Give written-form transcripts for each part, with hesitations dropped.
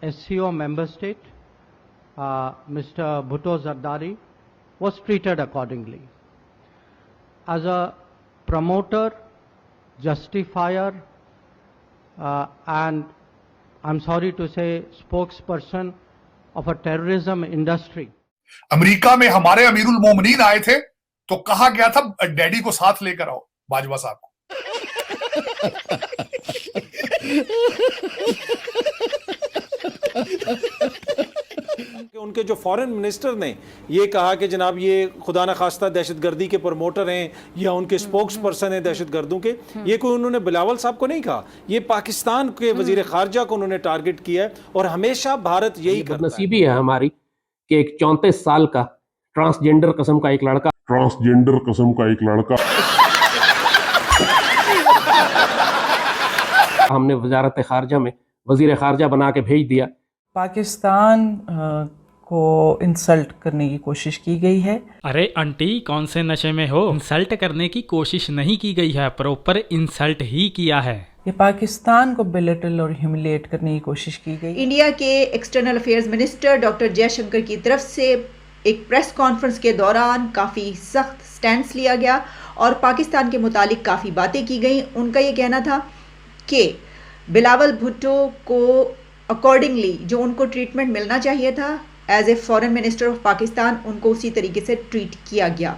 SCO member state, Mr. Bhutto Zardari, was treated accordingly. As a promoter, justifier, and I'm sorry to say spokesperson of a terrorism industry. America में हमारे अमीरुल मोमिनीन आए थे तो कहा गया था डैडी को साथ लेकर आओ, बाजवा साहब को। उनके जो फॉरेन मिनिस्टर ने ये कहा कि जनाब ये खुदा न खास्ता दहशतगर्दी के प्रमोटर हैं या उनके स्पोक्स पर्सन हैं दहशतगर्दों के, ये कोई उन्होंने बिलावल साहब को नहीं कहा, ये पाकिस्तान के वजीर खारजा को उन्होंने टारगेट किया है। और हमेशा भारत यही करता है। नसीबी है हमारी कि एक 34 साल का ट्रांसजेंडर किस्म का एक लड़का हमने वजारत खारजा में वजीर खारजा बना के भेज दिया। पाकिस्तान को इंसल्ट करने की कोशिश की गई है। अरे आंटी कौन से नशे में हो, इंसल्ट करने की कोशिश नहीं की गई है, प्रॉपर इंसल्ट ही किया है। ये पाकिस्तान को बिलिटल और ह्यूमिलिएट करने की कोशिश की गई। इंडिया के external affairs minister doctor Jaishankar की तरफ से एक प्रेस कॉन्फ्रेंस के दौरान काफ़ी सख्त स्टैंड लिया गया और पाकिस्तान के मुतालिक काफ़ी बातें की गई। उनका ये कहना था कि बिलावल भुट्टो को अकॉर्डिंगली जो उनको ट्रीटमेंट मिलना चाहिए था as a foreign minister of Pakistan, उनको उसी तरीके से ट्रीट किया गया।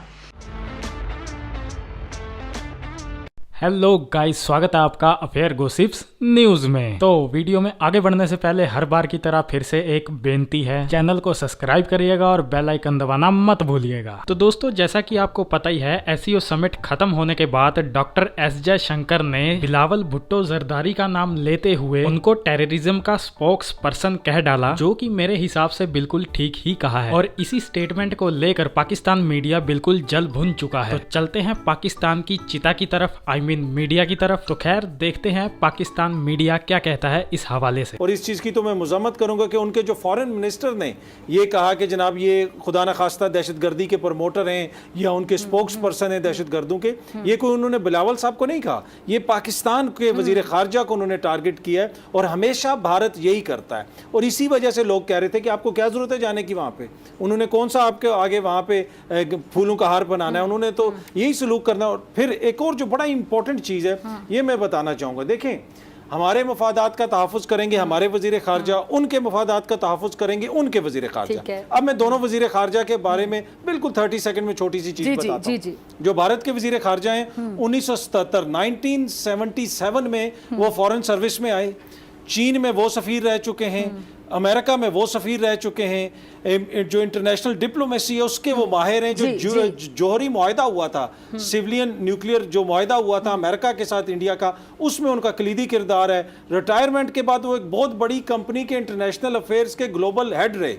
हेलो गाइस, स्वागत है आपका अफेयर गॉसिप्स न्यूज में। तो वीडियो में आगे बढ़ने से पहले हर बार की तरह फिर से एक बेनती है, चैनल को सब्सक्राइब करिएगा और बेल आइकन दबाना मत भूलिएगा। तो दोस्तों, जैसा कि आपको पता ही है, एससीओ समिट खत्म होने के बाद डॉक्टर एस जयशंकर ने बिलावल भुट्टो जरदारी का नाम लेते हुए उनको टेररिज्म का स्पोक्स पर्सन कह डाला, जो कि मेरे हिसाब से बिल्कुल ठीक ही कहा है। और इसी स्टेटमेंट को लेकर पाकिस्तान मीडिया बिल्कुल जल भुन चुका है। तो चलते हैं पाकिस्तान की चिता की तरफ, मीडिया की तरफ। तो खैर देखते हैं पाकिस्तान मीडिया क्या कहता है इस हवाले से। और इस चीज की तो मैं मजम्मत करूंगा कि उनके जो फॉरेन मिनिस्टर ने ये कहा कि जनाब ये खुदा न खास्ता दहशतगर्दी के प्रमोटर हैं या उनके स्पोक्स पर्सन हैं दहशतगर्दों के, ये कोई उन्होंने बिलावल साहब को नहीं कहा, ये पाकिस्तान के वजीर खारजा को उन्होंने टारगेट किया है। और हमेशा भारत यही करता है। और इसी वजह से लोग कह रहे थे कि आपको क्या जरूरत है जाने की वहां पे, उन्होंने कौन सा आपके आगे वहां पे फूलों का हार बनाना है, उन्होंने तो यही सलूक करना है। और फिर एक और जो बड़ा इंपॉर्टेंट चीज है, ये मैं बताना चाहूंगा, देखें हमारे मफादात का तहफ़्फ़ुज़ करेंगे हमारे वजीर खारजा, उनके मफादात का तहफ़्फ़ुज़ करेंगे उनके वजीर खारजा। अब मैं दोनों वजीर खारजा के बारे में बिल्कुल 30 सेकंड में छोटी सी चीज बताता हूँ। जो भारत के वजीर खारजा हैं 1977 में वो फॉरेन सर्विस में आए, चीन में वो सफ़ीर रह चुके हैं, अमेरिका में वो सफ़ीर रह चुके हैं, जो इंटरनेशनल डिप्लोमेसी है उसके वो माहिर हैं। जो जौहरी मुआहदा हुआ था, सिविलियन न्यूक्लियर जो मुआहदा हुआ था अमेरिका के साथ इंडिया का, उसमें उनका कलीदी किरदार है। रिटायरमेंट के बाद वो एक बहुत बड़ी कंपनी के इंटरनेशनल अफेयर्स के ग्लोबल हेड रहे।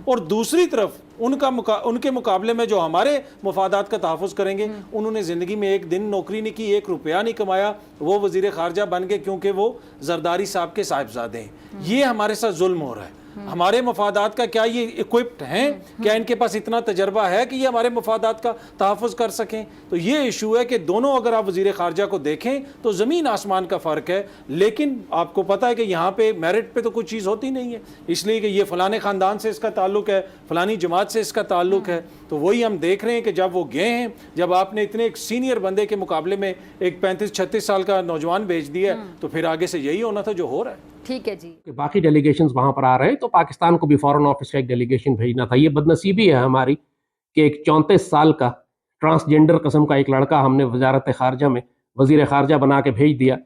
और दूसरी तरफ उनके मुकाबले में जो हमारे मफादात का तहफ़्फ़ुज़ करेंगे, उन्होंने ज़िंदगी में एक दिन नौकरी नहीं की, 1 रुपया नहीं कमाया, वो वज़ीर ख़ारजा बन गए क्योंकि वो जरदारी साहब के साहिबजादे हैं। ये हमारे साथ जुल्म हो रहा है। हमारे मफादात का क्या ये इक्विप्ड हैं? क्या इनके पास इतना तजर्बा है कि ये हमारे मफादात का तहफ़्फ़ुज़ कर सकें? तो ये इशू है कि दोनों अगर आप वज़ीर ख़ारजा को देखें तो ज़मीन आसमान का फ़र्क है। लेकिन आपको पता है कि यहाँ पे मेरिट पे तो कोई चीज़ होती नहीं है, इसलिए कि ये फ़लाने ख़ानदान से इसका ताल्लुक़ है, फ़लानी जमात से इसका ताल्लुक़ है। तो वही हम देख रहे हैं कि जब वो गए हैं, जब आपने इतने एक सीनियर बंदे के मुकाबले में एक 35-36 साल का नौजवान भेज दिया, तो फिर आगे से यही होना था जो हो रहा है। ठीक है जी। बाकी डेलीगेशंस वहां पर आ रहे हैं तो पाकिस्तान को भी फॉरेन ऑफिस का एक डेलीगेशन भेजना था। ये बदनसीबी है हमारी कि एक 34 साल का ट्रांसजेंडर किस्म का एक लड़का हमने वजारत खारजा में वजीर खारजा बना के भेज दिया,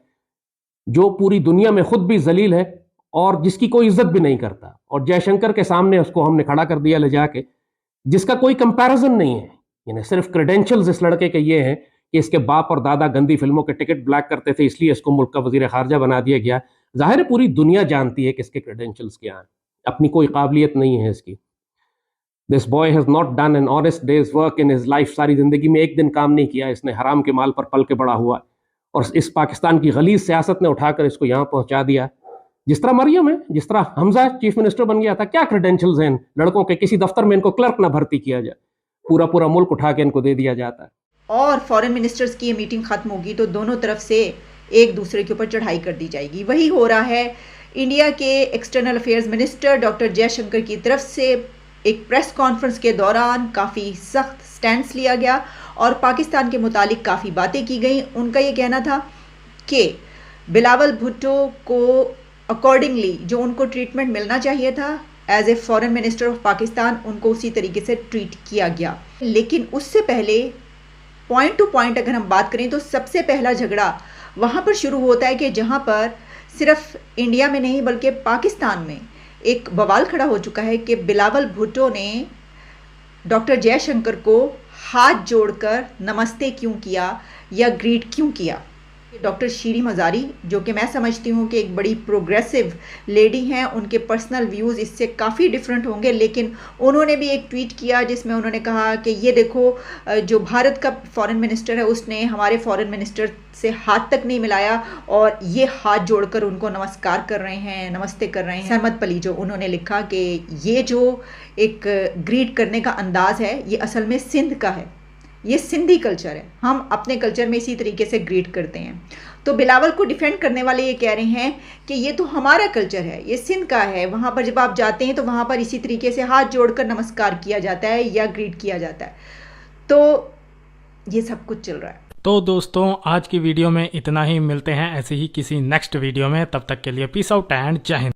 जो पूरी दुनिया में खुद भी जलील है और जिसकी कोई इज्जत भी नहीं करता। और जयशंकर के सामने उसको हमने खड़ा कर दिया ले जाके, जिसका कोई कंपैरिजन नहीं है। यानी सिर्फ क्रेडेंशियल्स इस लड़के के ये हैं कि इसके बाप और दादा गंदी फिल्मों के टिकट ब्लैक करते थे, इसलिए इसको मुल्क का वजीर खारजा बना दिया गया। जाहिर है पूरी दुनिया जानती है कि इसके क्रेडेंशियल्स क्या हैं, अपनी कोई काबिलियत नहीं है इसकी। This boy has not done an honest days work in his life. सारी जिंदगी में एक दिन काम नहीं किया इसने, हराम के माल पर पल के बड़ा हुआ और इस पाकिस्तान की गलीज सियासत ने उठाकर इसको यहाँ पहुंचा दिया। जिस तरह मरियम है, जिस तरह हमजा चीफ मिनिस्टर बन गया था, क्या क्रेडेंशियल्स हैं इन लड़कों के? किसी दफ्तर में इनको क्लर्क ना भर्ती किया जाए, पूरा पूरा मुल्क उठा के इनको दे दिया जाता है। और फॉरेन मिनिस्टर्स की ये मीटिंग खत्म होगी तो दोनों तरफ से एक दूसरे के ऊपर चढ़ाई कर दी जाएगी। वही हो रहा है इंडिया के external affairs minister doctor Jaishankar की तरफ से एक प्रेस कॉन्फ्रेंस के दौरान काफ़ी सख्त स्टैंड लिया गया और पाकिस्तान के मुतालिक काफ़ी बातें की गई। उनका ये कहना था कि बिलावल भुट्टो को अकॉर्डिंगली जो उनको ट्रीटमेंट मिलना चाहिए था as a foreign minister of Pakistan, उनको उसी तरीके से ट्रीट किया गया। लेकिन उससे पहले पॉइंट टू पॉइंट अगर हम बात करें तो सबसे पहला झगड़ा वहाँ पर शुरू होता है कि जहाँ पर सिर्फ इंडिया में नहीं बल्कि पाकिस्तान में एक बवाल खड़ा हो चुका है कि बिलावल भुट्टो ने डॉक्टर जयशंकर को हाथ जोड़कर नमस्ते क्यों किया या ग्रीट क्यों किया। डॉक्टर शीरी मज़ारी, जो कि मैं समझती हूँ कि एक बड़ी प्रोग्रेसिव लेडी हैं, उनके पर्सनल व्यूज़ इससे काफ़ी डिफरेंट होंगे, लेकिन उन्होंने भी एक ट्वीट किया जिसमें उन्होंने कहा कि ये देखो जो भारत का फॉरेन मिनिस्टर है उसने हमारे फॉरेन मिनिस्टर से हाथ तक नहीं मिलाया और ये हाथ जोड़कर उनको नमस्कार कर रहे हैं, नमस्ते कर रहे हैं। सरमद पली जो उन्होंने लिखा कि ये जो एक ग्रीट करने का अंदाज़ है ये असल में सिंध का है, ये सिंधी कल्चर है, हम अपने कल्चर में इसी तरीके से ग्रीट करते हैं। तो बिलावल को डिफेंड करने वाले ये कह रहे हैं कि ये तो हमारा कल्चर है, ये सिंध का है, वहाँ पर जब आप जाते हैं तो वहाँ पर इसी तरीके से हाथ जोड़कर नमस्कार किया जाता है या ग्रीट किया जाता है। तो ये सब कुछ चल रहा है। तो दोस्तों आज की वीडियो में इतना ही, मिलते हैं ऐसे ही किसी नेक्स्ट वीडियो में, तब तक के लिए पीस आउट एंड जय हिंद।